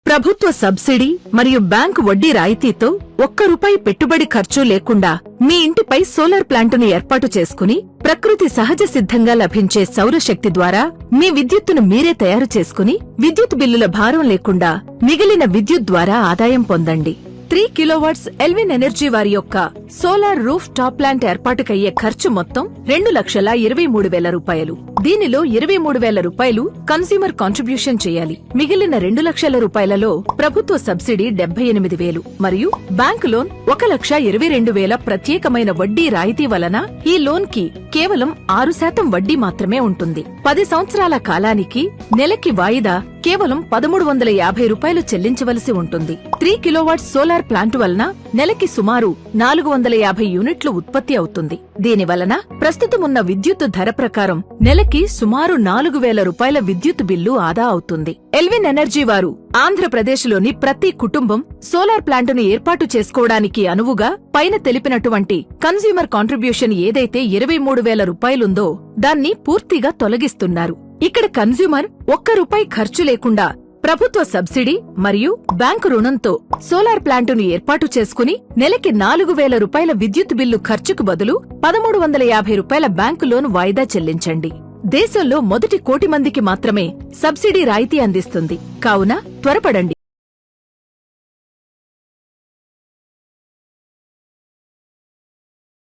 ప్రభుత్వ సబ్సిడీ మరియు బ్యాంకు వడ్డీ రాయితీతో ₹1 పెట్టుబడి ఖర్చు లేకుండా మీ ఇంటిపై సోలార్ ప్లాంటును ఏర్పాటు చేసుకుని ప్రకృతి సహజ సిద్ధంగా లభించే సౌరశక్తి ద్వారా మీ విద్యుత్తును మీరే తయారు చేసుకుని విద్యుత్ బిల్లుల భారం లేకుండా మిగిలిన విద్యుత్ ద్వారా ఆదాయం పొందండి. 3 కిలోవాట్స్ ఎల్విన్ ఎనర్జీ వారి యొక్క సోలార్ రూఫ్ టాప్ ప్లాంట్ ఏర్పాటుకయ్యే ఖర్చు మొత్తం ₹2,23,000. దీనిలో ₹23,000 కన్స్యూమర్ కాంట్రిబ్యూషన్ చేయాలి. మిగిలిన ₹2,00,000లో ప్రభుత్వ సబ్సిడీ 78,000 మరియు బ్యాంకు లోన్ 1,22,000 ప్రత్యేకమైన వడ్డీ రాయితీ వలన ఈ లోన్ కి కేవలం 6% వడ్డీ మాత్రమే ఉంటుంది. 10 సంవత్సరాల కాలానికి నెలకి వాయిదా కేవలం ₹1,350 చెల్లించవలసి ఉంటుంది. 3 కిలోవాట్స్ సోలార్ ప్లాంటు వలన నెలకి సుమారు 450 యూనిట్లు ఉత్పత్తి అవుతుంది. దీనివలన ప్రస్తుతమున్న విద్యుత్తు ధర ప్రకారం నెలకి సుమారు ₹4,000 విద్యుత్ బిల్లు ఆదా అవుతుంది. ఎల్విన్ ఎనర్జీ వారు ఆంధ్రప్రదేశ్లోని ప్రతి కుటుంబం సోలార్ ప్లాంటును ఏర్పాటు చేసుకోవడానికి అనువుగా పైన తెలిపినటువంటి కన్స్యూమర్ కాంట్రిబ్యూషన్ ఏదైతే ₹23,000 దాన్ని పూర్తిగా తొలగిస్తున్నారు. ఇక్కడ కన్స్యూమర్ ₹1 ఖర్చు లేకుండా ప్రభుత్వ సబ్సిడీ మరియు బ్యాంకు రుణంతో సోలార్ ప్లాంటును ఏర్పాటు చేసుకుని నెలకి ₹4,000 విద్యుత్ బిల్లు ఖర్చుకు బదులు ₹1,350 బ్యాంకు లోన్ వాయిదా చెల్లించండి. దేశంలో మొదటి 1,00,00,000 మందికి మాత్రమే సబ్సిడీ రాయితీ అందిస్తుంది. కావున త్వరపడండి.